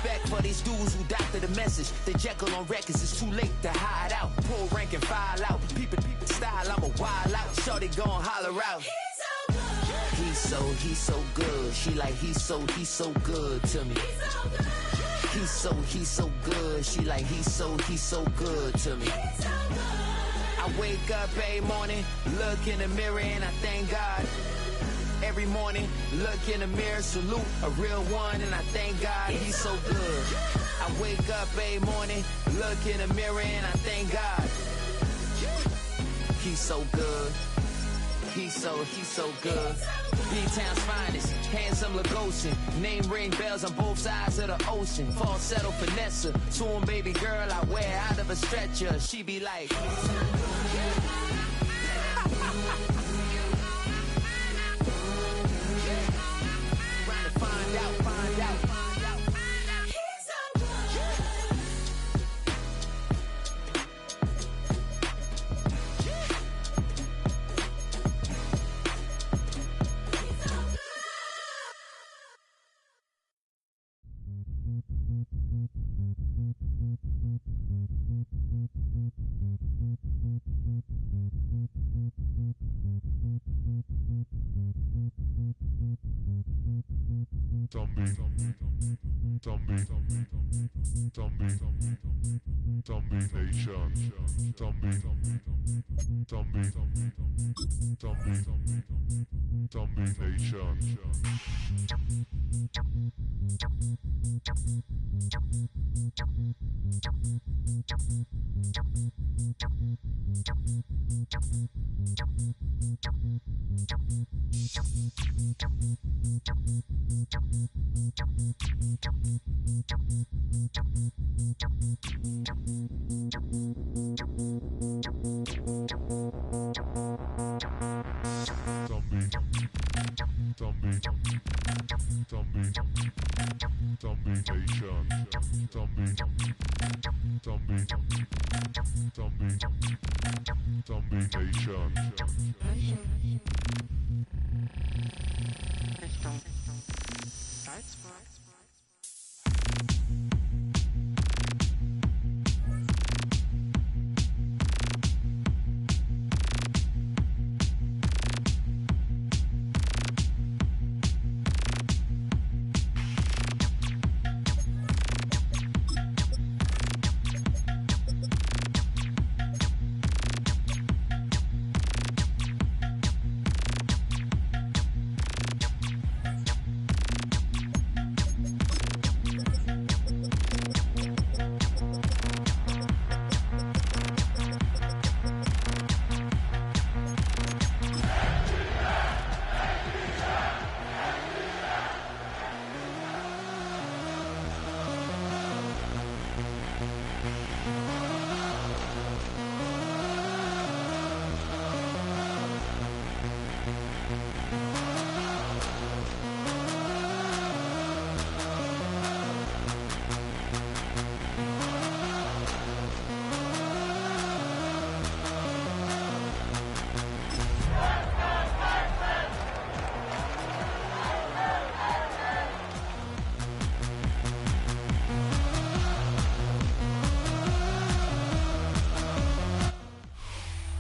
respect for these dudes who doctor the message. The Jekyll on records, it's too late to hide out. Pull rank and file out. People style, I'm a wild out. Shorty gon' holler out. He's so good. She like he's so good to me. He's so good. She like he's so good to me. I wake up every morning, look in the mirror and I thank God. Every morning, look in the mirror, salute a real one, and I thank God he's so good. I wake up every morning, look in the mirror, and I thank God he's so good. He's so good. B-Town's finest, handsome Lagosian. Name ring bells on both sides of the ocean. Falsetto finesse, soon baby girl I wear out of a stretcher. She be like. Find out.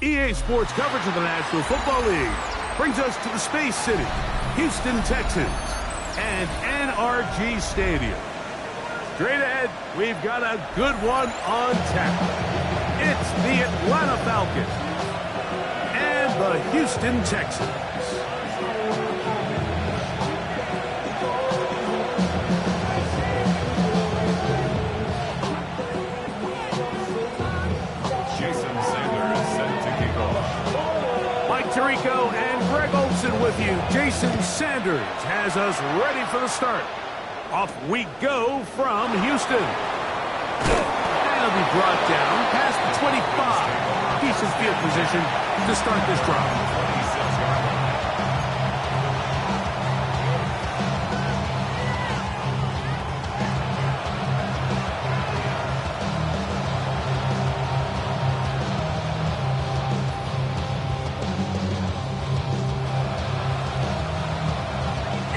EA Sports coverage of the National Football League brings us to the Space City, Houston, Texans, and NRG Stadium. Straight ahead, we've got a good one on tap. It's the Atlanta Falcons and the Houston Texans. Tirico and Greg Olson with you. Jason Sanders has us ready for the start. Off we go from Houston. And it'll be brought down past the 25. Decent field position to start this drive.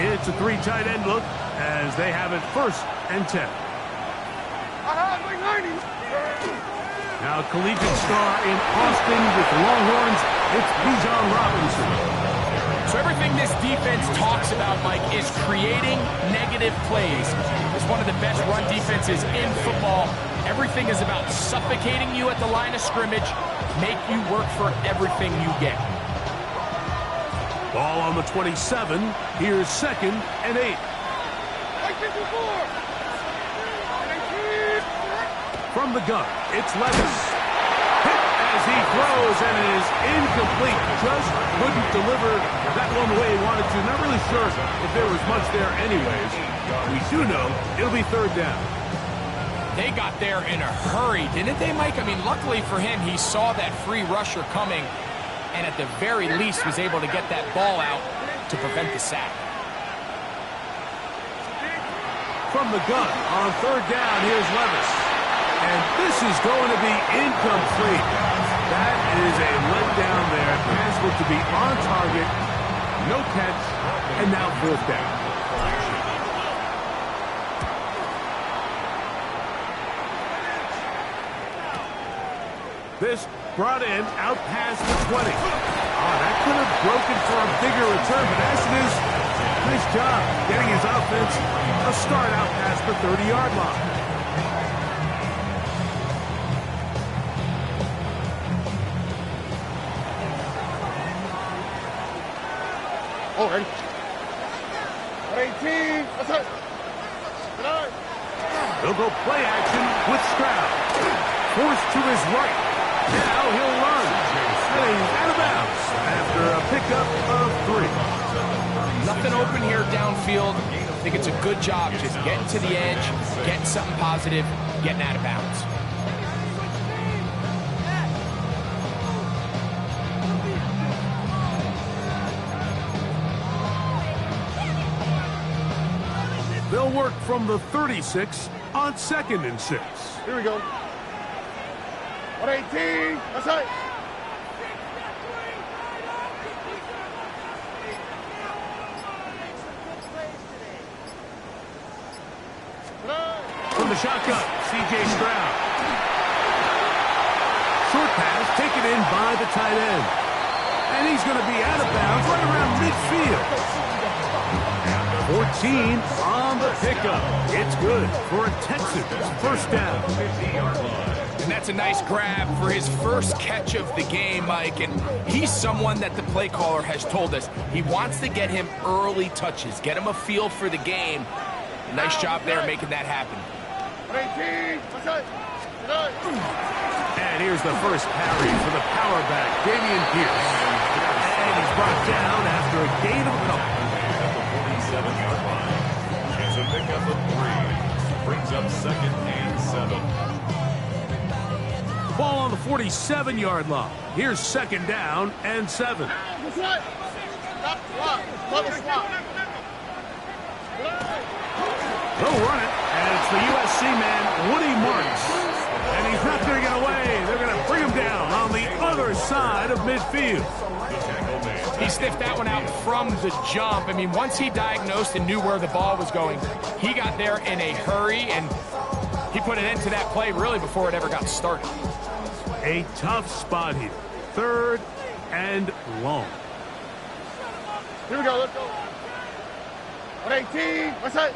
It's a three tight end look as they have it 1st and 10. Now collegiate star in Austin with the Longhorns, it's Bijan Robinson. So everything this defense talks about, Mike, is creating negative plays. It's one of the best run defenses in football. Everything is about suffocating you at the line of scrimmage, make you work for everything you get. Ball on the 27. Here's 2nd and 8. From the gun, it's Levis. Hit as he throws, and it is incomplete. Just couldn't deliver that one the way he wanted to. Not really sure if there was much there anyways. We do know it'll be 3rd down. They got there in a hurry, didn't they, Mike? I mean, luckily for him, he saw that free rusher coming, and at the very least was able to get that ball out to prevent the sack. From the gun, on 3rd down, here's Levis. And this is going to be incomplete. That is a letdown there. Pass looked to be on target. No catch, and now 4th down. This brought in out past the 20. That could have broken for a bigger return, but as it is, nice job getting his offense a start out past the 30-yard line. Oh, ready? 18. That's it. He'll go play action with Stroud. Forced to his right. Now he'll run. Heading out of bounds after a pickup of 3. Nothing open here downfield. I think it's a good job just getting to the edge, getting something positive, getting out of bounds. They'll work from the 36 on 2nd and 6. Here we go. 118. That's it. From the shotgun, C.J. Stroud. Short pass taken in by the tight end. And he's going to be out of bounds right around midfield. 14 on the pickup. It's good for a Texans 1st down. And that's a nice grab for his first catch of the game, Mike. And he's someone that the play caller has told us he wants to get him early touches, get him a feel for the game. Nice job there making that happen. 18. And here's the first carry for the power back, Dameon Pierce. And he's brought down after a gain of a couple. 47-yard line. It's a pickup of 3. Brings up 2nd and 7. Ball on the 47-yard line. Here's 2nd down and 7. They'll run it, and it's the USC man, Woody Marks. And he's not going to get away. They're going to bring him down on the other side of midfield. He sniffed that one out from the jump. I mean, once he diagnosed and knew where the ball was going, he got there in a hurry, and he put an end to that play really before it ever got started. A tough spot here. 3rd and long. Here we go. Let's go. 118. What's that?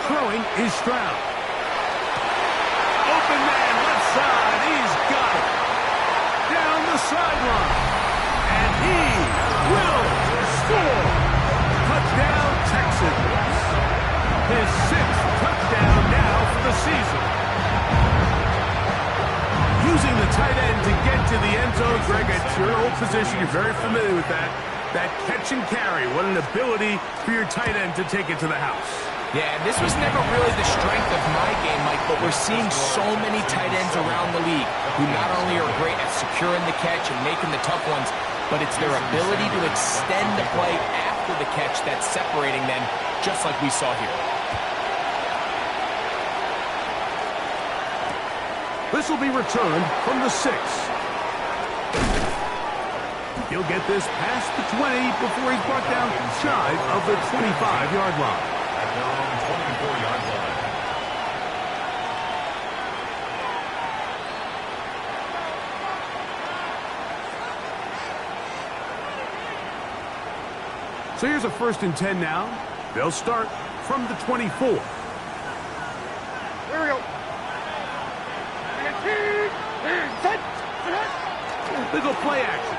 Throwing is Stroud. Open man left side. He's got it. Down the sideline. And he will score. Touchdown, Texans. His 6th touchdown now for the season. Using the tight end to get to the end zone. Greg, at your old position, you're very familiar with that. That catch and carry. What an ability for your tight end to take it to the house. Yeah, this was never really the strength of my game, Mike, but we're seeing so many tight ends around the league who not only are great at securing the catch and making the tough ones, but it's their ability to extend the play after the catch that's separating them, just like we saw here. This will be returned from the 6. He'll he'll get this past the 20 before he's brought down shy of the 25-yard line. At their own 24-yard line. So here's a 1st and 10 now. They'll start from the 24. Here we go. They go play action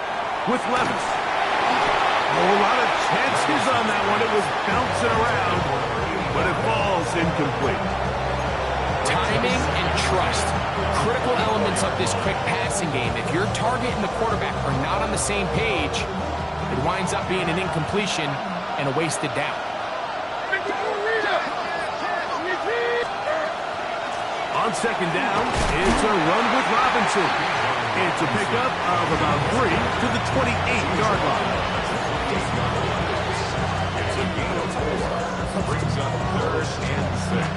with Levis. A lot of chances on that one. It was bouncing around, but it falls incomplete. Timing and trust, critical elements of this quick passing game. If your target and the quarterback are not on the same page, it winds up being an incompletion and a wasted down. On 2nd down, it's a run with Robinson. It's a pickup of about 3 to the 28-yard line. It's a gain of 4. Brings up 3rd and 6.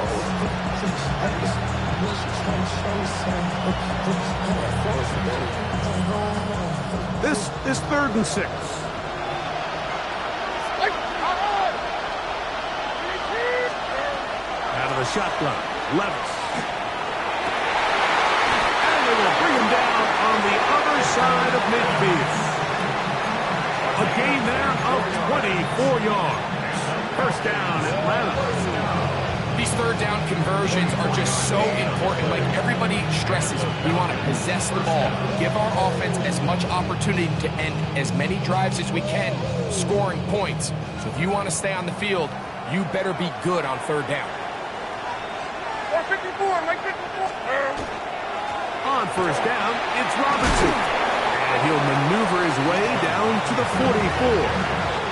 This is 3rd and 6. Out of the shotgun, Levis. And they will bring him down on the other side of midfield. A gain there of 24 yards. 1st down, Atlanta. These 3rd down conversions are just so important. Like everybody stresses, we want to possess the ball, give our offense as much opportunity to end as many drives as we can, scoring points. So if you want to stay on the field, you better be good on 3rd down. 54, Mike 54. On 1st down, it's Robinson. And he'll maneuver his way down to the 44.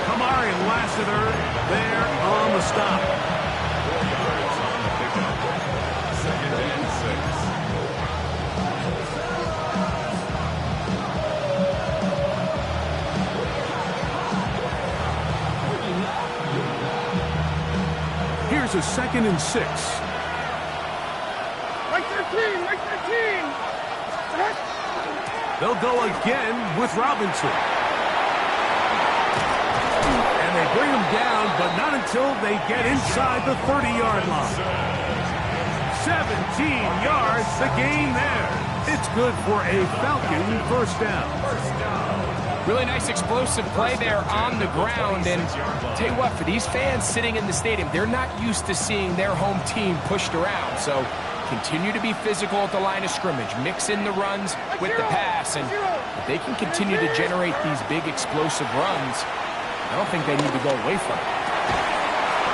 Kamari and Lassiter there on the stop. 4 yards on the pickup. 2nd and 6. Here's a 2nd and 6. Mike 13, Mike 13. They'll go again with Robinson. And they bring him down, but not until they get inside the 30-yard line. 17 yards, the gain there. It's good for a Falcon 1st down. Really nice explosive play there on the ground. And tell you what, for these fans sitting in the stadium, they're not used to seeing their home team pushed around. So continue to be physical at the line of scrimmage. Mix in the runs with the pass. And if they can continue to generate these big explosive runs, I don't think they need to go away from it.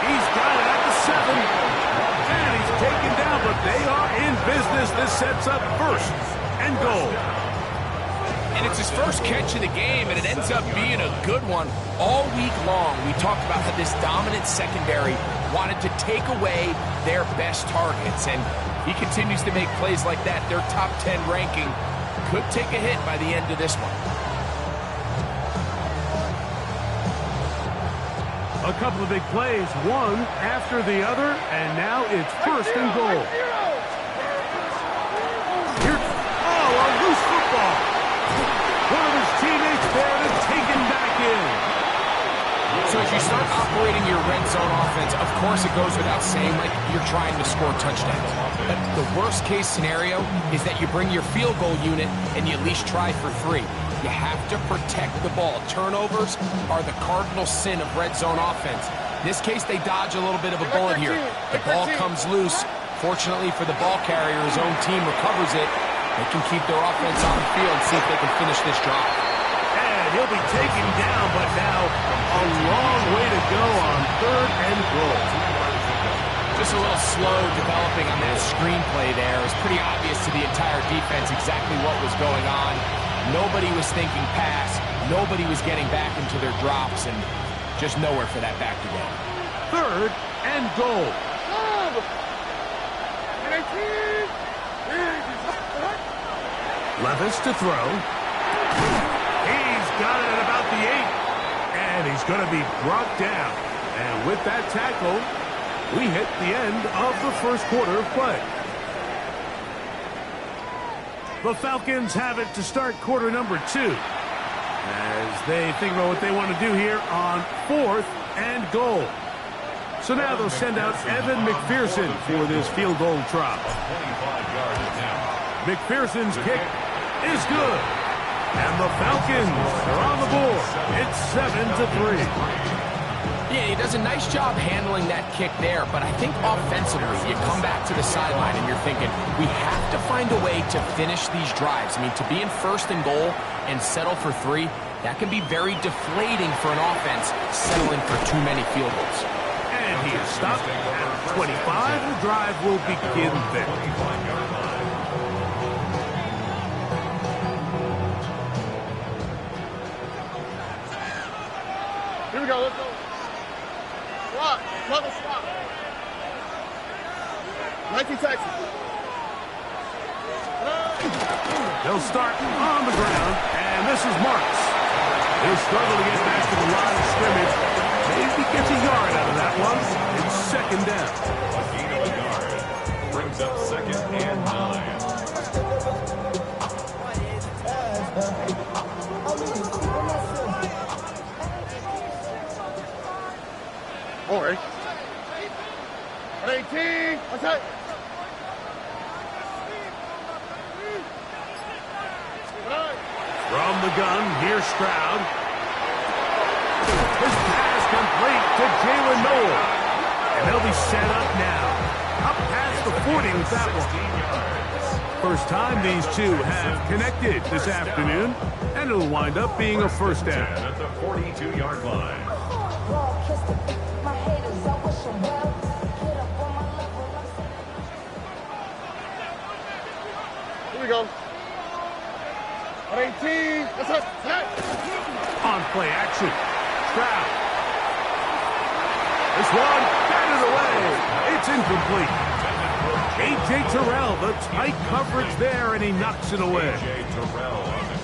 He's got it at the 7. And he's taken down, but they are in business. This sets up 1st and goal. And it's his first catch of the game, and it ends up being a good one. All week long, we talked about how this dominant secondary wanted to take away their best targets. And he continues to make plays like that. Their top 10 ranking could take a hit by the end of this one. A couple of big plays, one after the other, and now it's 1st and goal. Here, a loose football. One of his teammates there to take him back in. So as you start operating your red zone offense, of course it goes without saying, like you're trying to score touchdowns. But the worst case scenario is that you bring your field goal unit and you at least try for 3. You have to protect the ball. Turnovers are the cardinal sin of red zone offense. In this case, they dodge a little bit of a bullet here. The ball comes loose. Fortunately for the ball carrier, his own team recovers it. They can keep their offense on the field and see if they can finish this drive. And he'll be taken down, but now a long way to go on 3rd and goal. Just a little slow developing on that screenplay there. It was pretty obvious to the entire defense exactly what was going on. Nobody was thinking pass. Nobody was getting back into their drops, and just nowhere for that back to go. 3rd and goal. Levis to throw. He's got it at about the 8. And he's going to be brought down. And with that tackle, we hit the end of the 1st quarter of play. The Falcons have it to start quarter number 2. as they think about what they want to do here on 4th and goal. So now they'll send out Evan McPherson for this field goal try. McPherson's kick is good. And the Falcons are on the board. It's 7-3. Yeah, he does a nice job handling that kick there, but I think offensively, you come back to the sideline and you're thinking, we have to find a way to finish these drives. I mean, to be in 1st and goal and settle for 3, that can be very deflating for an offense settling for too many field goals. And he is stopped at 25. The drive will begin there. Here we go, let's go. Swat, another swat. 19 Texans. They'll start on the ground, and this is Marks. He'll struggle to get back to the line of scrimmage. Maybe gets a yard out of that one. It's 2nd down. A gain of a yard. Brings up 2nd and 9. All right. 18. What's that? From the gun, here's Stroud. His pass complete to Jalen Noel. And they'll be set up now. Up past the 40 with that one. First time these two have connected this afternoon. And it'll wind up being a 1st down. At the 42-yard line. Here we go. 18. What's up? On play action. Stroud. This one batted away. It's incomplete. A.J. Terrell, the tight coverage there, and he knocks it away.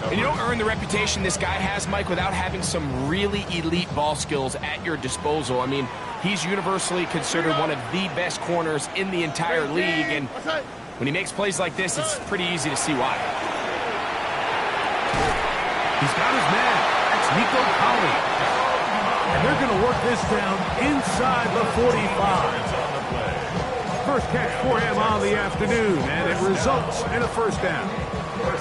And you don't earn the reputation this guy has, Mike, without having some really elite ball skills at your disposal. I mean, he's universally considered one of the best corners in the entire league, and when he makes plays like this, it's pretty easy to see why. He's got his man. That's Nico Collins. And they're going to work this down inside the 45. First catch for him on the afternoon, and it results in a 1st down.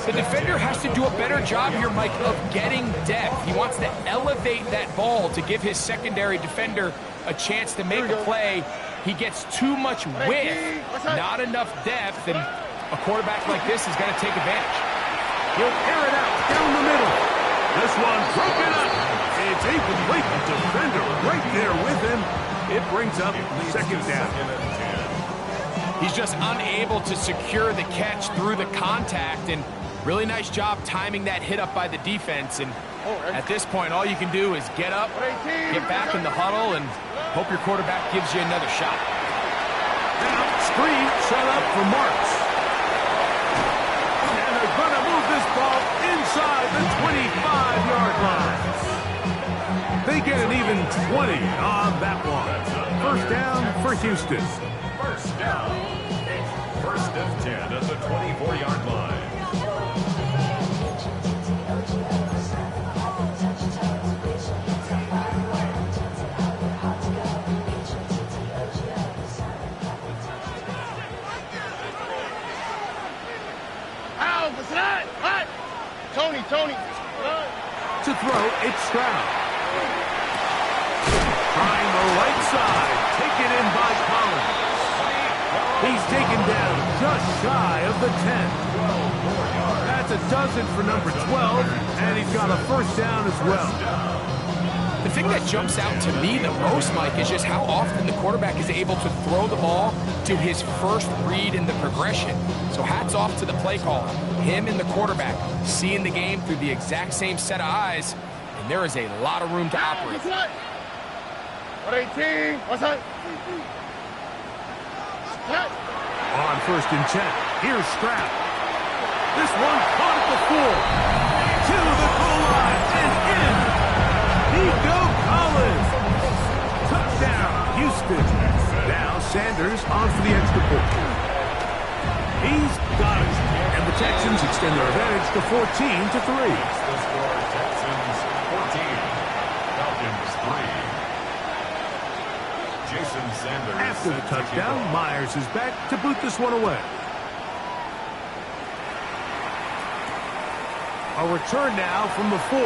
The defender has to do a better job here, Mike, of getting depth. He wants to elevate that ball to give his secondary defender a chance to make a play. He gets too much width, not enough depth, and a quarterback like this is going to take advantage. He'll air it out down the middle. This one broken up. It's incomplete. The defender right there with him. It brings up 2nd down. He's just unable to secure the catch through the contact, and really nice job timing that hit up by the defense. And at this point, all you can do is get up, get back in the huddle, and hope your quarterback gives you another shot. Now, screen set up for Marks. And they're going to move this ball inside the 25-yard line. They get an even 20 on that one. 1st down for Houston. 1st down. 1st and 10 at the 24-yard line. Ow, what's that? What? Tony. To throw, it's Stroud. Trying the right side. Taken in by Collins. He's taken down just shy of the 10. That's a dozen for number 12, and he's got a 1st down as well. The thing that jumps out to me the most, Mike, is just how often the quarterback is able to throw the ball to his first read in the progression. So hats off to the play caller. Him and the quarterback seeing the game through the exact same set of eyes, and there is a lot of room to operate. 18. What's that? On 1st and 10, here's Stroud. This one caught at the 4. To the goal line and in. Nico Collins. Touchdown, Houston. Now Sanders on for the extra point. He's got it. And the Texans extend their advantage to 14-3. The score, Texans After the touchdown, Myers is back to boot this one away. A return now from the 4.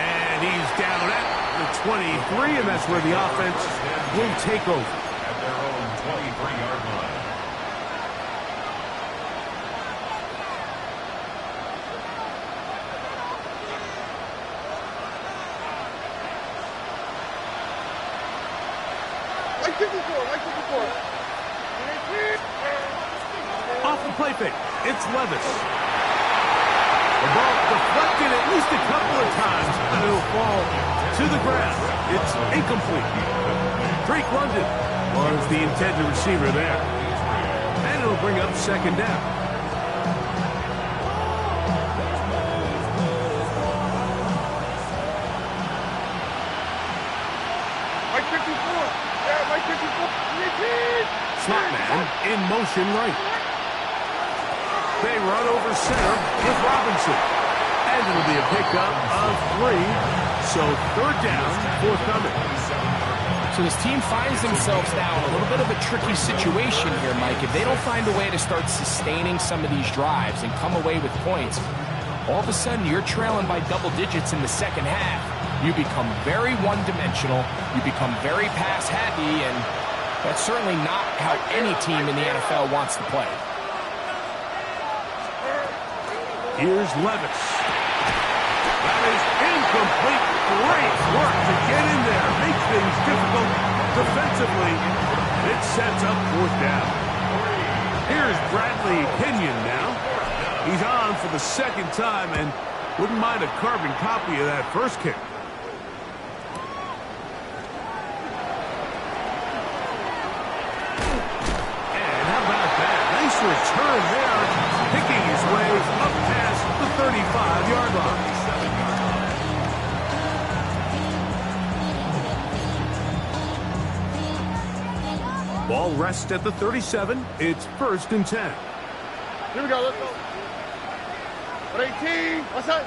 And he's down at the 23, and that's where the offense will take over. At their own 23-yard line. Like 54, like 54. Off the play fake, it's Levis. The ball deflected at least a couple of times, and it'll fall to the ground. It's incomplete. Drake London was the intended receiver there. And it'll bring up second down. Like 54. Yeah, like 54. Slot man in motion right. They run over center with Robinson. And it'll be a pickup of 3. So third down, forthcoming. So this team finds themselves now in a little bit of a tricky situation here, Mike. If they don't find a way to start sustaining some of these drives and come away with points, all of a sudden you're trailing by double digits in the second half. You become very one-dimensional. You become very pass-happy, and that's certainly not how any team in the NFL wants to play. Here's Levis. That is incomplete. Great work to get in there. Make things difficult defensively. It sets up fourth down. Here's Bradley Kenyon now. He's on for the second time and wouldn't mind a carbon copy of that first kick. And how about that? Nice return there. Picking his way up past the 35-yard line. Ball rests at the 37. It's 1st and 10. Here we go, let's go. 18, what's that?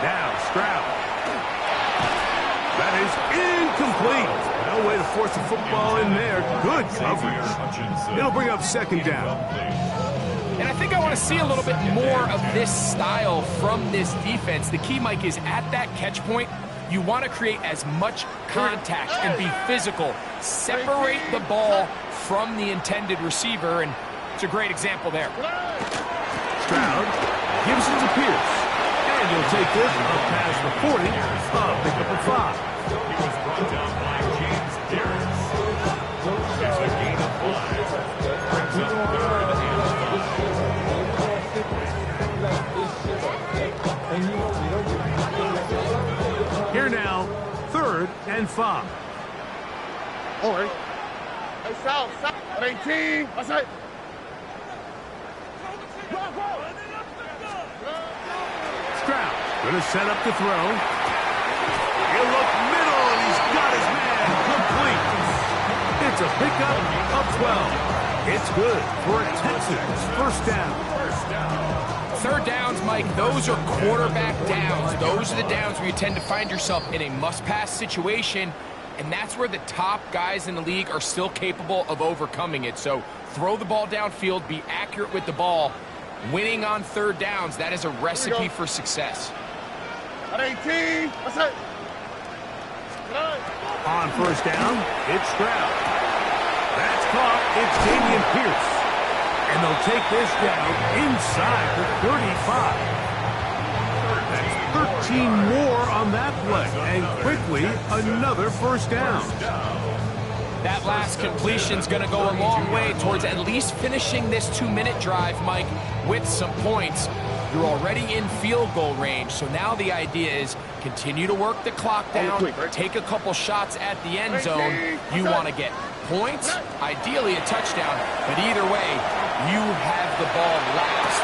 Now Stroud. That is incomplete. No way to force the football in there. Good coverage. It'll bring up second down. And I think I want to see a little bit more of this style from this defense. The key, Mike, is at that catch point, you want to create as much contact and be physical. Separate the ball from the intended receiver, and it's a great example there. Stroud gives it to Pierce. And he'll take this up past the 40. Pick up a 5. He was brought down by James Garrett. It's a gain of 5. Brings up 3rd and 5. Here now, 3rd and 5. All right. Hey, south, 18, what's that? Stroud going to set up to throw. He'll look middle, and he's got his man complete. It's a pickup of 12. It's good for a Texans first down. Third downs, Mike, those are quarterback downs. Those are the downs where you tend to find yourself in a must-pass situation, and that's where the top guys in the league are still capable of overcoming it. So throw the ball downfield, be accurate with the ball. Winning on third downs, that is a recipe for success. 18, what's that? On first down, it's Stroud. That's caught. It's Dameon Pierce. And they'll take this down inside the 35. That's 13 more on that play. And quickly, another first down. That last completion's going to go a long way towards at least finishing this 2-minute drive, Mike, with some points. You're already in field goal range, so now the idea is continue to work the clock down, take a couple shots at the end zone. You want to get points, ideally a touchdown, but either way, you have the ball last.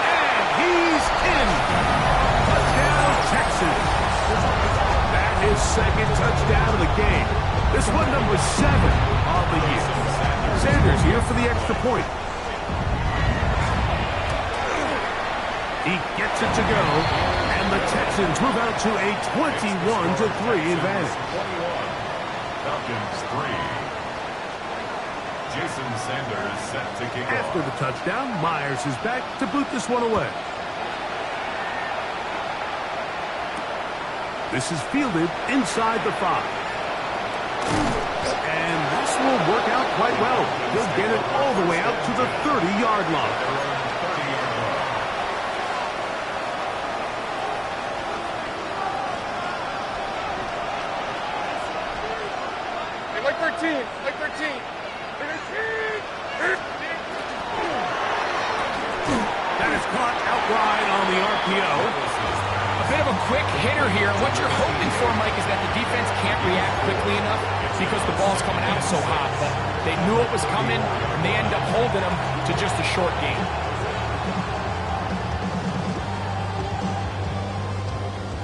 And he's in. Touchdown, Texans. That is second touchdown of the game. This one number 7 on the year. Sanders here for the extra point. He gets it to go, and the Texans move out to a 21-3 advantage. 21. Falcons 3. Jason Sanders set to kick off. After the touchdown, Myers is back to boot this one away. This is fielded inside the 5. And this will work out quite well. He'll get it all the way out to the 30-yard line. Like 13. Like 13. That is caught out wide on the RPO. A bit of a quick hitter here. What you're hoping for, Mike, is that the defense can't react quickly enough because the ball's coming out so hot. But they knew it was coming, and they end up holding them to just a short game.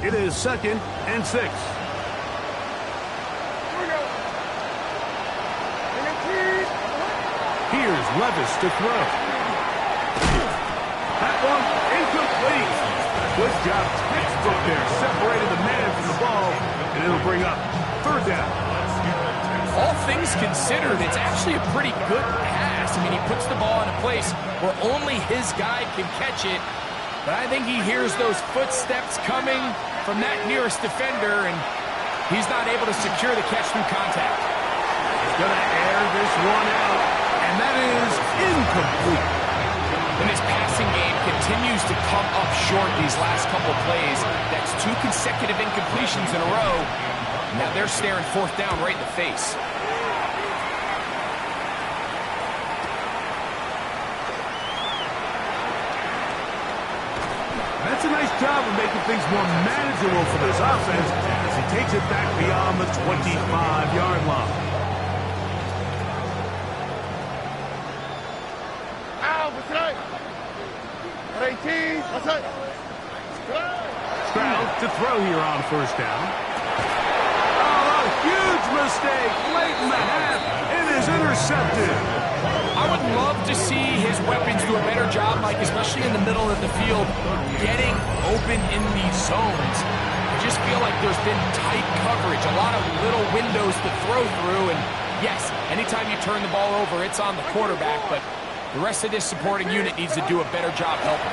It is 2nd and 6. Here's Levis to throw. That one incomplete. Good job, textbook there, separating the man from the ball, and it'll bring up 3rd down. All things considered, it's actually a pretty good pass. I mean, he puts the ball in a place where only his guy can catch it, but I think he hears those footsteps coming from that nearest defender, and he's not able to secure the catch through contact. He's going to air this one out, and that is incomplete. And his passing game continues to come up short these last couple plays. That's 2 consecutive incompletions in a row. Now they're staring 4th down right in the face. That's a nice job of making things more manageable for this offense as he takes it back beyond the 25-yard line. Stroud to throw here on 1st down. Oh, a huge mistake late in the half. It is intercepted. I would love to see his weapons do a better job, Mike, especially in the middle of the field, getting open in these zones. I just feel like there's been tight coverage, a lot of little windows to throw through, and yes, anytime you turn the ball over, it's on the quarterback, but the rest of this supporting unit needs to do a better job helping.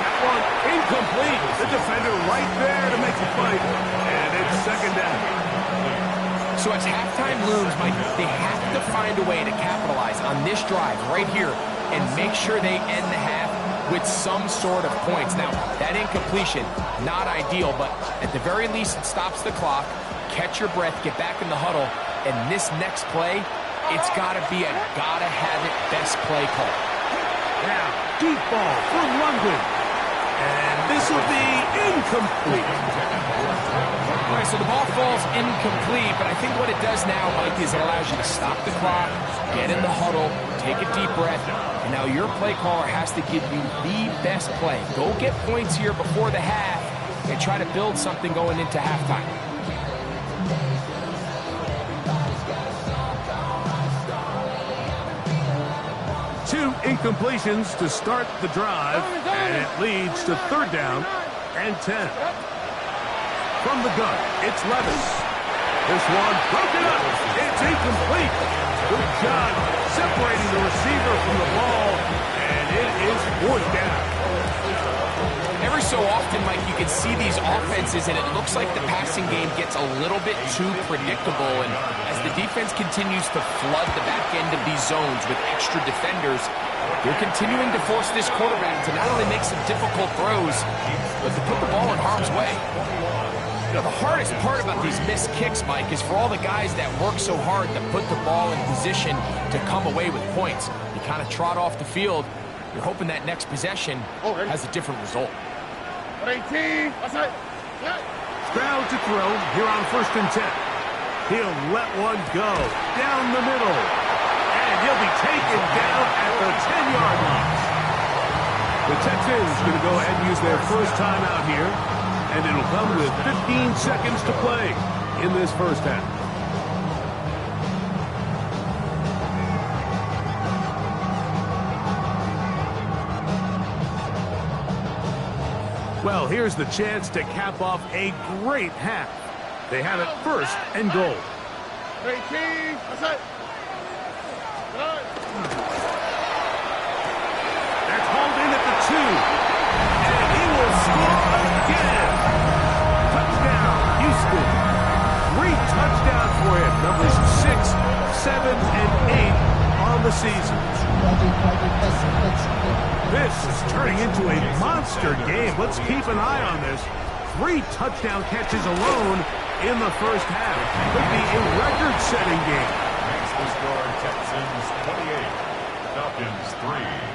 That one incomplete. The defender right there to make the fight, and it's 2nd down. So as halftime looms, Mike, they have to find a way to capitalize on this drive right here and make sure they end the half with some sort of points. Now, that incompletion, not ideal, but at the very least, it stops the clock. Catch your breath, get back in the huddle, and this next play, it's got to be a gotta-have-it best play call. Now, deep ball for London. And this will be incomplete. All right, so the ball falls incomplete, but I think what it does now, Mike, is it allows you to stop the clock, get in the huddle, take a deep breath, and now your play caller has to give you the best play. Go get points here before the half and try to build something going into halftime. Two incompletions to start the drive, and it leads to 3rd down and 10. From the gun, it's Levis. This one broken up. It's incomplete. Good job separating the receiver from the ball, and it is 4th down. Every so often, Mike, you can see these offenses, and it looks like the passing game gets a little bit too predictable. And as the defense continues to flood the back end of these zones with extra defenders, they're continuing to force this quarterback to not only make some difficult throws, but to put the ball in harm's way. You know, the hardest part about these missed kicks, Mike, is for all the guys that work so hard to put the ball in position to come away with points. You kind of trot off the field. You're hoping that next possession has a different result. Stroud to throw here on 1st and 10. He'll let one go down the middle. And he'll be taken down at the 10-yard line. The Texans going to go ahead and use their first timeout here. And it'll come with 15 seconds to play in this 1st half. Well, here's the chance to cap off a great half. They have it first and goal. 18, that's it. Good. That's hauled in at the 2. And he will score again. Touchdown, Houston. 3 touchdowns for him. Numbers 6, 7, and 8 on the season. This is turning into a monster game. Let's keep an eye on this. 3 touchdown catches alone in the first half. Could be a record-setting game. Makes the score Texans 28, Falcons 3.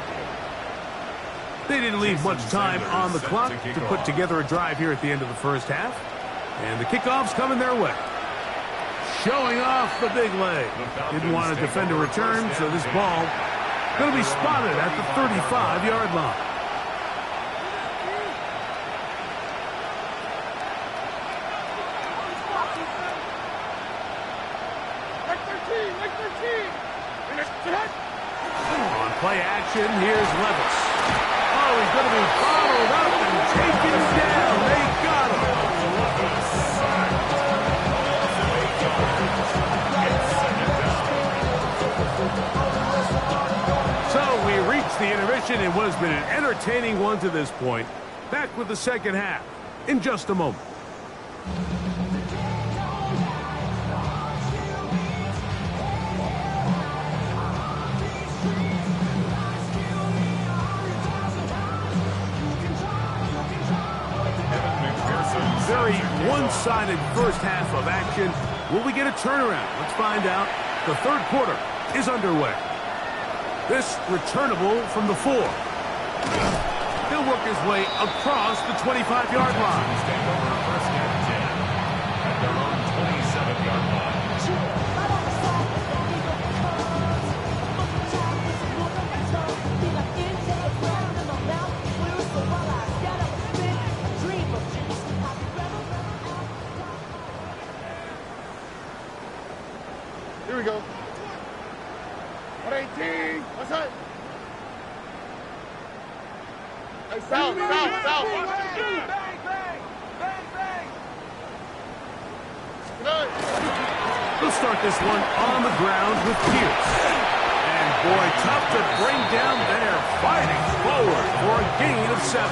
They didn't leave much time on the clock to put together a drive here at the end of the first half. And the kickoff's coming their way. Showing off the big leg. Didn't want to defend a return, so this ball going to be spotted at the 35-yard line. On play action, here's Levis. Oh, he's going to be bottled up and taken down. They got him. So we reached the intermission in what has been an entertaining one to this point. Back with the second half in just a moment. Very one-sided first half of action. Will we get a turnaround? Let's find out. The third quarter is underway. This returnable from the 4. He'll work his way across the 25-yard line. Take over first and 10 at their own 27-yard line. Here we go. 118. What's that? Hey, south. Bang, bang, bang. Good. We'll start this one on the ground with Pierce. And boy, tough to bring down there. Fighting forward for a gain of 7.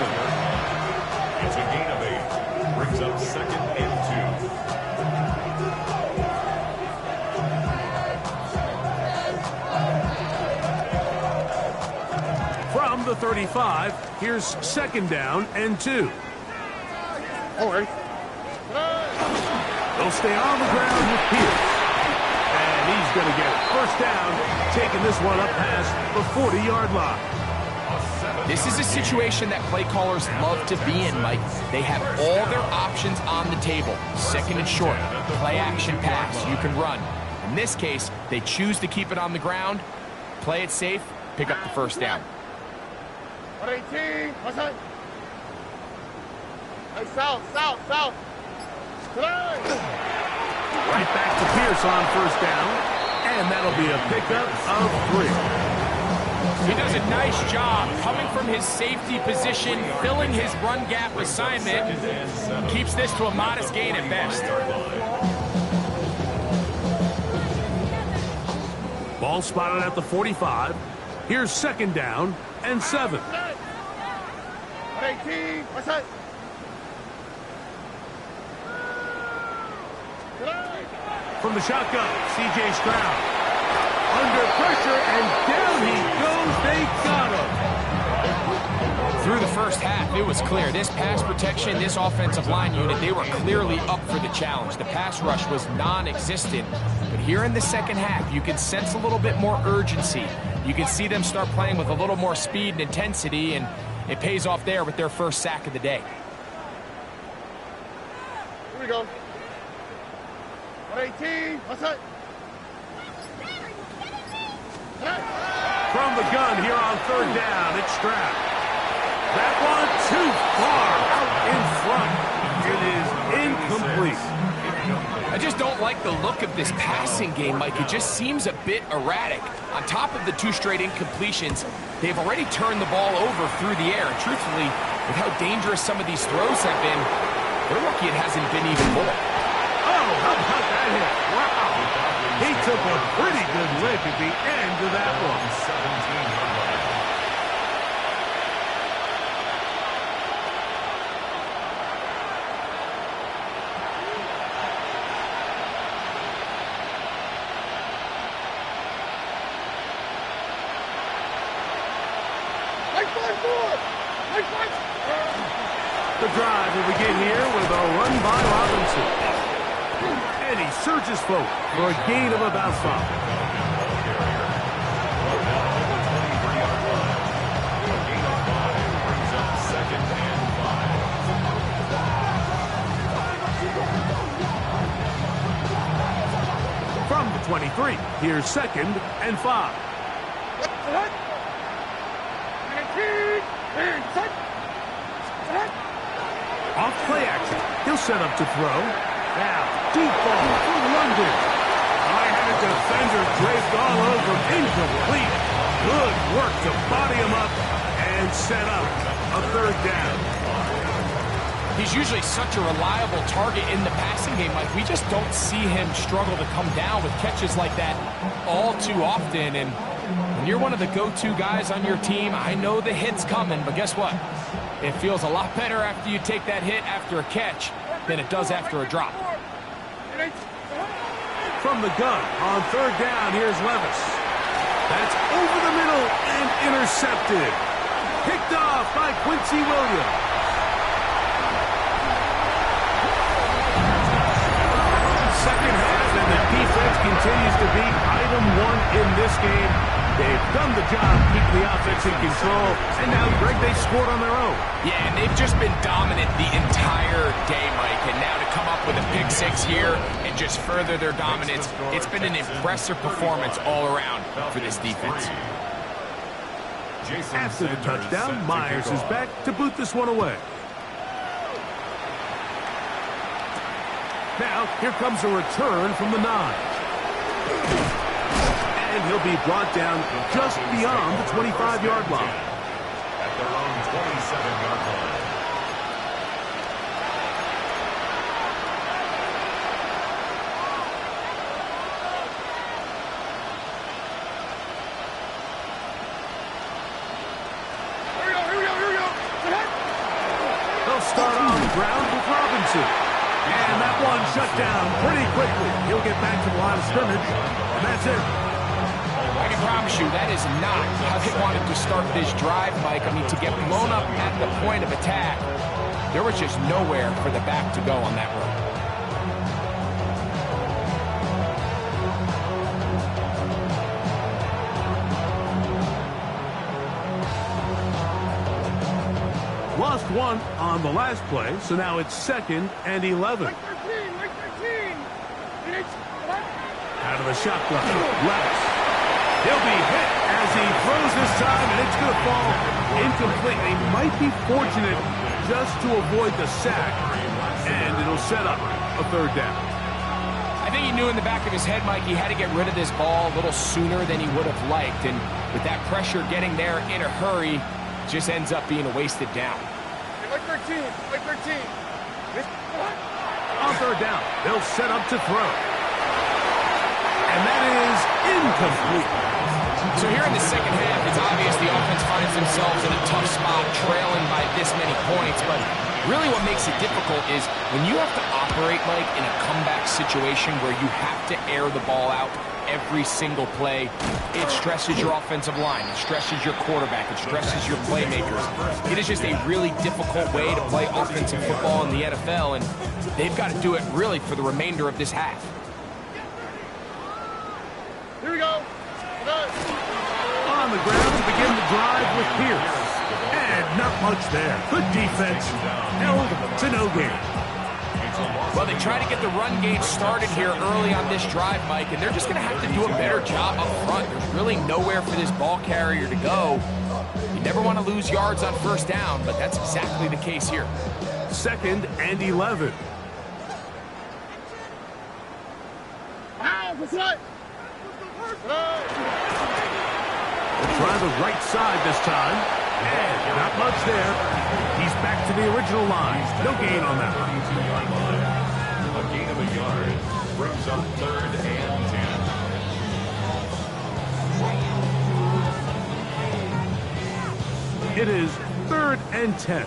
It's a gain of 8. Brings up second and 2. From the 35, here's second down and 2. All right. They'll stay on the ground with Pierce. And he's going to get it. First down, taking this one up past the 40-yard line. This is a situation that play callers love to be in, Mike. They have all their options on the table. Second and short, play action pass, you can run. In this case, they choose to keep it on the ground, play it safe, pick up the first down. 118. What's that? Hey, south. Good. Right back to Pierce on first down. And that'll be a pickup of 3. He does a nice job coming from his safety position, filling his run gap assignment. Keeps this to a modest gain at best. Ball spotted at the 45. Here's second down and 7. 118. What's that? From the shotgun, C.J. Stroud. Under pressure, and down he goes. They got him. Through the first half, it was clear. This pass protection, this offensive line unit, they were clearly up for the challenge. The pass rush was non-existent. But here in the second half, you can sense a little bit more urgency. You can see them start playing with a little more speed and intensity, and it pays off there with their first sack of the day. Here we go. 118. What's that? From the gun here on third down, it's Stroud. That one too far out in front. It is incomplete. I just don't like the look of this passing game, Mike. It just seems a bit erratic. On top of the 2 straight incompletions, they've already turned the ball over through the air. And truthfully, With how dangerous some of these throws have been, they're lucky it hasn't been even more. Oh, how about that hit? Wow. He took a pretty good lick at the end of that one. 17-yard line. The drive will begin here with a run by Robinson. And he surges forward for a gain of about 5. From the 23, here's 2nd and 5. Off play action. He'll set up to throw. Now, deep ball for London. High-handed defender draped all over him. Incomplete. Good work to body him up and set up a 3rd down. He's usually such a reliable target in the passing game. Like, we just don't see him struggle to come down with catches like that all too often. And when you're one of the go-to guys on your team, I know the hit's coming, but guess what? It feels a lot better after you take that hit after a catch than it does after a drop. From the gun on 3rd down, here's Levis. That's over the middle and intercepted. Picked off by Quincy Williams. Second half, and the defense continues to be item 1 in this game. They've done the job keeping the offense in control, and now, Greg, they scored on their own. Yeah, and they've just been dominant the entire day, Mike. And now to come up with a pick 6 here and just further their dominance, it's been an impressive performance all around for this defense. After the touchdown, Myers is back to boot this one away. Now, here comes a return from the 9. And he'll be brought down just beyond the 25-yard line. At their own 27-yard line. They'll start on the ground with Robinson. And that one shut down pretty quickly. He'll get back to the line of scrimmage, and that's it. I can promise you that is not how they wanted to start this drive, Mike. I mean, to get blown up at the point of attack, there was just nowhere for the back to go on that run. Lost one on the last play, so now it's 2nd and 11. Out of the shotgun, Levis. He'll be hit as he throws this time, and it's going to fall incomplete. They might be fortunate just to avoid the sack, and it'll set up a 3rd down. I think he knew in the back of his head, Mike, he had to get rid of this ball a little sooner than he would have liked. And with that pressure getting there in a hurry, it just ends up being a wasted down. Like 13. On 3rd down, they'll set up to throw. And that is incomplete. So here in the second half, it's obvious the offense finds themselves in a tough spot, trailing by this many points. But really what makes it difficult is when you have to operate, Mike, in a comeback situation where you have to air the ball out every single play, it stresses your offensive line, it stresses your quarterback, it stresses your playmakers. It is just a really difficult way to play offensive football in the NFL, and they've got to do it really for the remainder of this half. Here we go. On the ground to begin the drive with Pierce. And not much there. Good defense. Held to no gain. Well, they try to get the run game started here early on this drive, Mike, and they're just going to have to do a better job up front. There's really nowhere for this ball carrier to go. You never want to lose yards on 1st down, but that's exactly the case here. 2nd and 11. We'll try the right side this time. And not much there. He's back to the original line. No gain on that one. 22-yard line. A gain of a yard brings up 3rd and 10. It is 3rd and 10.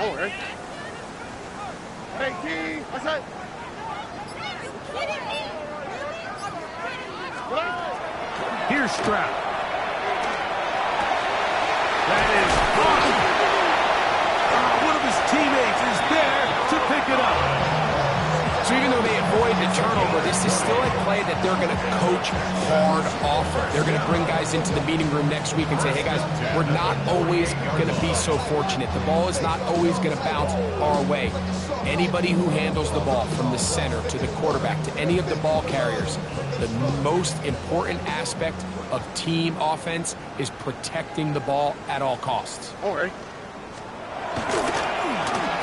Oh, right. 18. What's that? Here's Stroud. That is caught. One of his teammates is there to pick it up. So even though they avoid the turnover, this is still a play that they're going to coach hard off of. They're going to bring guys into the meeting room next week and say, hey guys, we're not always going to be so fortunate. The ball is not always going to bounce our way. Anybody who handles the ball from the center to the quarterback to any of the ball carriers, the most important aspect of team offense is protecting the ball at all costs. All right.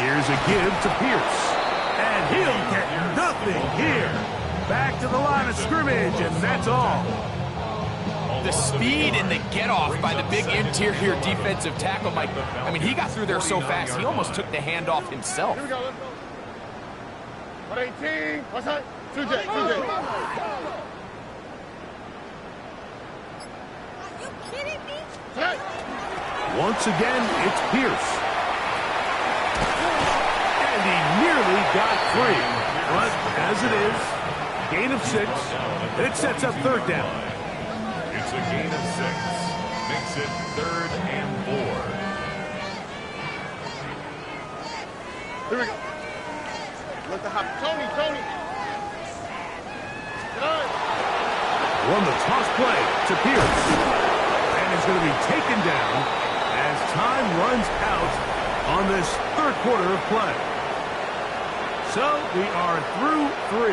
Here's a give to Pierce. And he'll get nothing here. Back to the line of scrimmage, and that's all. The speed and the get-off by the big interior defensive tackle, Mike. I mean, he got through there so fast, he almost took the handoff himself. Here we go. Let's go. 18. What's that? 2J. 2J. Are you kidding me? Hey. Once again, it's Pierce. And he nearly got free. But as it is, gain of 6. It sets up 3rd down. It's a gain of 6. Makes it 3rd and 4. Here we go. Let the hop. Tony. Get on. Won the toss play to Pierce. And is going to be taken down as time runs out on this 3rd quarter of play. So we are through 3.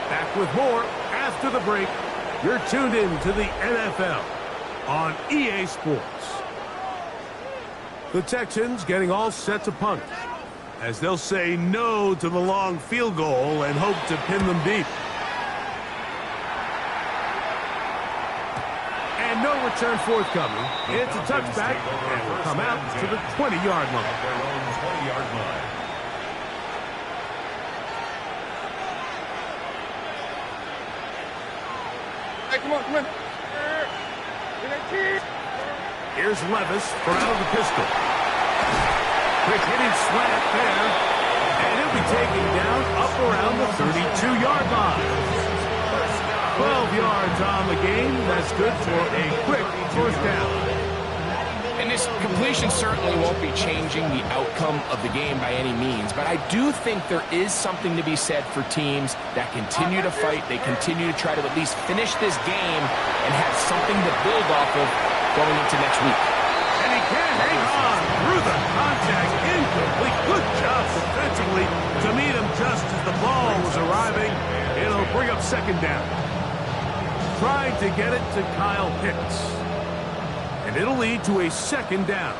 Back with more after the break. You're tuned in to the NFL on EA Sports. The Texans getting all set to punt, as they'll say no to the long field goal and hope to pin them deep. And no return forthcoming. It's a touchback and will come out to the 20-yard line. Their own 20-yard line. Hey, come on. Here's Levis from out of the pistol. Quick hitting slant there. And he'll be taken down up around the 32-yard line. 12 yards on the game. That's good for a quick 1st down. And this completion certainly won't be changing the outcome of the game by any means, but I do think there is something to be said for teams that continue to fight. They continue to try to at least finish this game and have something to build off of going into next week. And he can hang on through the contact. Incomplete. Good job defensively to meet him just as the ball was arriving. It'll bring up 2nd down. Trying to get it to Kyle Pitts. And it'll lead to a 2nd down.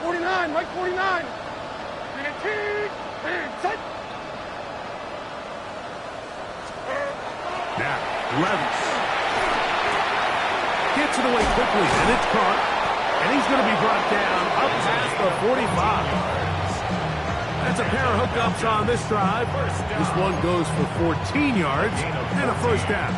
49, Mike, 49. Set. Now, Levis gets it away quickly, and it's caught. And he's going to be brought down up past the 45. That's a pair of hookups on this drive. This one goes for 14 yards and a 1st down.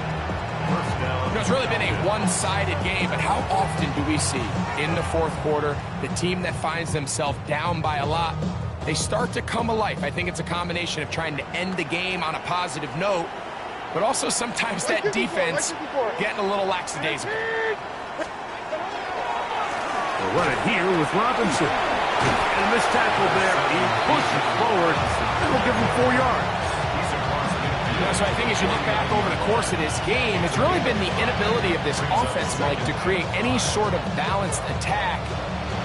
It's really been a one-sided game, but how often do we see in the 4th quarter the team that finds themselves down by a lot, they start to come alive. I think it's a combination of trying to end the game on a positive note, but also sometimes that defense getting a little lackadaisical. We'll run it here with Robinson. And this tackle there, he pushes forward. That'll give him 4 yards. So I think as you look back over the course of this game, it's really been the inability of this offense, Mike, to create any sort of balanced attack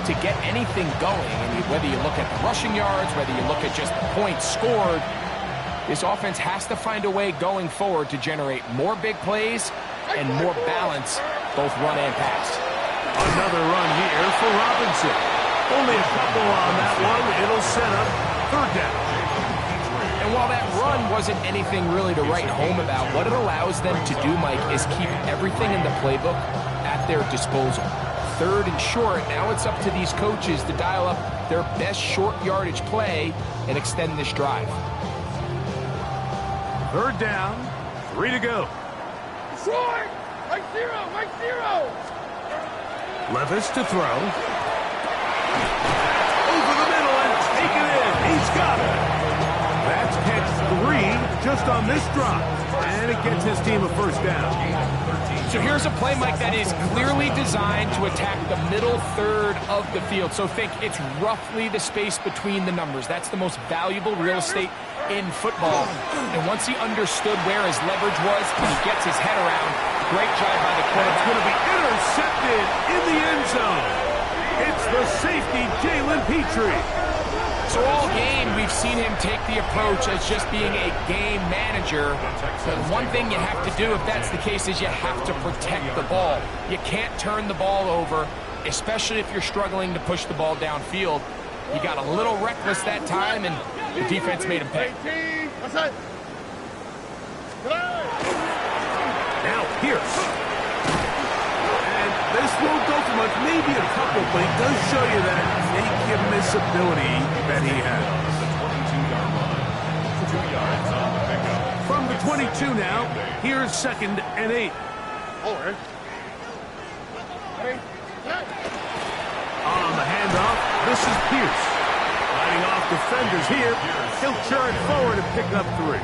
to get anything going. And whether you look at the rushing yards, whether you look at just the points scored, this offense has to find a way going forward to generate more big plays and more balance, both run and pass. Another run here for Robinson. Only a couple on that one. It'll set up 3rd down. And And while that run wasn't anything really to write home about, what it allows them to do, Mike, is keep everything in the playbook at their disposal. 3rd and short, now it's up to these coaches to dial up their best short yardage play and extend this drive. 3rd down, 3 to go. Short! Right zero! Levis to throw. Over the middle and take it in. He's got it. That's catch 3 just on this drop. And it gets his team a 1st down. So here's a play, Mike, that is clearly designed to attack the middle 3rd of the field. So think it's roughly the space between the numbers. That's the most valuable real estate in football. And once he understood where his leverage was and he gets his head around, great job by the quarterback. It's going to be intercepted in the end zone. It's the safety, Jalen Petrie. So all game, we've seen him take the approach as just being a game manager. But one thing you have to do, if that's the case, is you have to protect the ball. You can't turn the ball over, especially if you're struggling to push the ball downfield. He got a little reckless that time, and the defense made him pay. Now Pierce. And this won't go for much, maybe a couple, but it does show you that make-and-miss ability that he has. The 22-yard line. 2 yards on the pickup. From the 22 now, here's 2nd and 8. On the handoff, this is Pierce. Fighting off defenders here. He'll charge forward and pick up 3.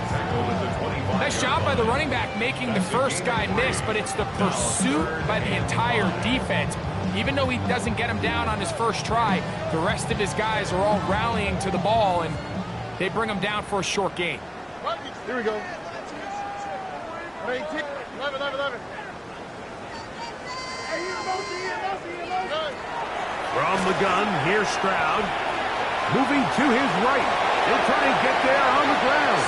Nice job by the running back making the first guy miss, but it's the pursuit by the entire defense. Even though he doesn't get him down on his first try, the rest of his guys are all rallying to the ball, and they bring him down for a short gain. Here we go. 18, 11. From the gun, here's Stroud. Moving to his right. He'll try and get there on the ground.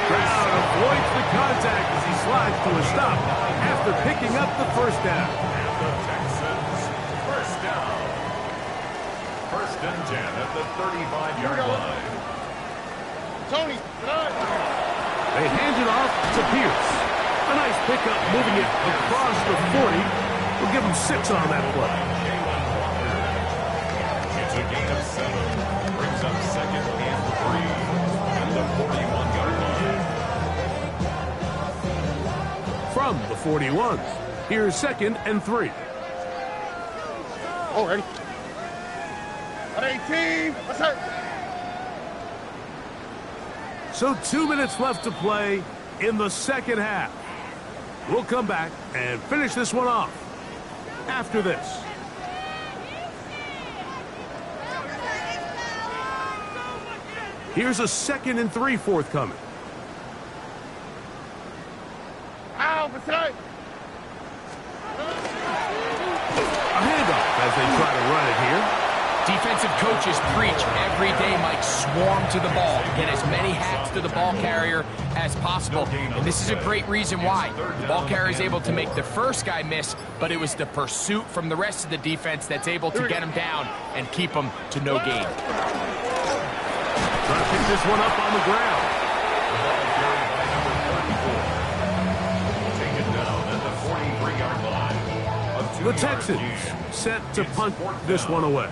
Stroud avoids the contact as he slides to a stop after picking up the 1st down. The Texans, 1st down. 1st and 10 at the 35-yard line. Tony, they hand it off to Pierce. A nice pickup, moving it across the 40. We'll give him 6 on that play. It's a gain of 7. Brings up 2nd and 3 at the 41-yard line. From the 41, here's 2nd and 3. ready. 18. What's that? So 2 minutes left to play in the 2nd half. We'll come back and finish this one off after this. Here's a 2nd and 3 forthcoming. Ow, what's that? A handoff as they try to run it here. Defensive coaches preach every day, Mike, swarm to the ball. Get as many hacks to the ball carrier as possible. And this is a great reason why. The ball carrier is able to make the first guy miss, but it was the pursuit from the rest of the defense that's able to get him down and keep him to no gain. Trying to pick this one up on the ground. The ball carried by number 34. Taken down at the 43-yard line. The Texans set to punt this one away.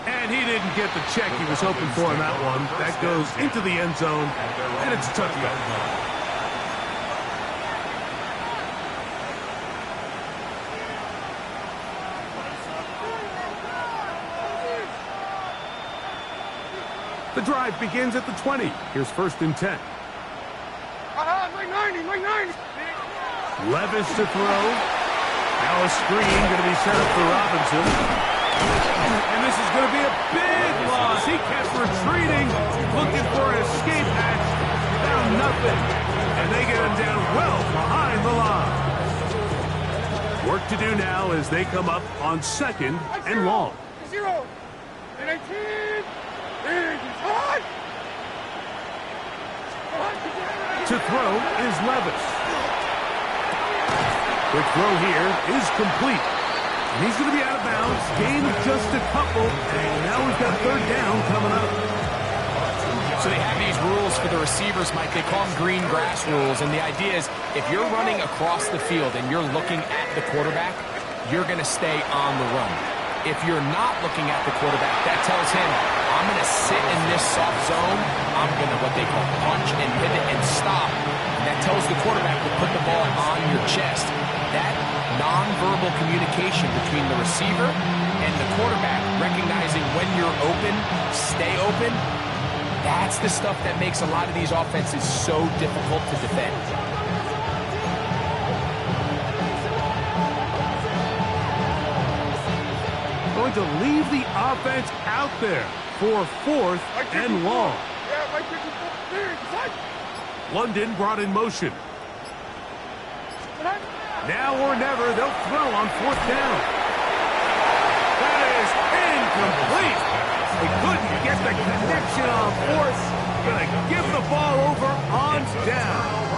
And he didn't get the check he was hoping for on that one. That goes into the end zone, and it's a touchdown. The drive begins at the 20. Here's 1st and 10. Mike 90. Levis to throw. Now a screen going to be set up for Robinson. And this is going to be a big loss. He kept retreating, looking for an escape hatch. Found nothing. And they get him down well behind the line. Work to do now as they come up on 2nd and long. 0. 19. To throw is Levis. Quick throw here is complete. And he's going to be out of bounds. Gain of just a couple. And now we've got third down coming up. So they have these rules for the receivers, Mike. They call them green grass rules. And the idea is if you're running across the field and you're looking at the quarterback, you're going to stay on the run. If you're not looking at the quarterback, that tells him, I'm going to sit in this soft zone. I'm going to what they call punch and pivot and stop. And that tells the quarterback to put the ball on your chest. That nonverbal communication between the receiver and the quarterback, recognizing when you're open, stay open, that's the stuff that makes a lot of these offenses so difficult to defend. Going to leave the offense out there for 4th and long. London brought in motion. Now or never, they'll throw on 4th down. That is incomplete. They couldn't get the connection on 4th. Gonna give the ball over on down.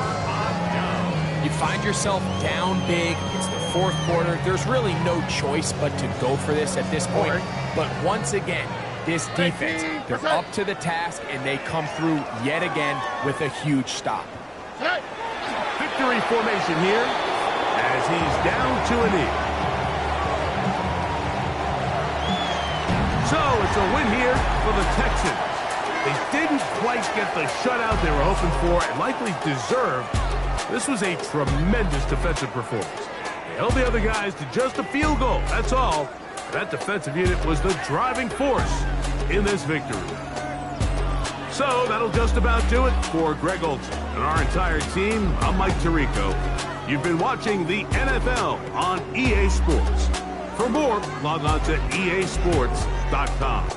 You find yourself down big. It's the 4th quarter. There's really no choice but to go for this at this point. But once again, this defense, they're up to the task, and they come through yet again with a huge stop. Victory formation here as he's down to a knee. So it's a win here for the Texans. They didn't quite get the shutout they were hoping for and likely deserved. This was a tremendous defensive performance. They held the other guys to just a field goal, that's all. That defensive unit was the driving force in this victory. So that'll just about do it for Greg Olson and our entire team. I'm Mike Tirico. You've been watching the NFL on EA Sports. For more, log on to easports.com.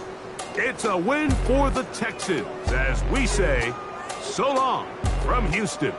It's a win for the Texans as we say so long from Houston.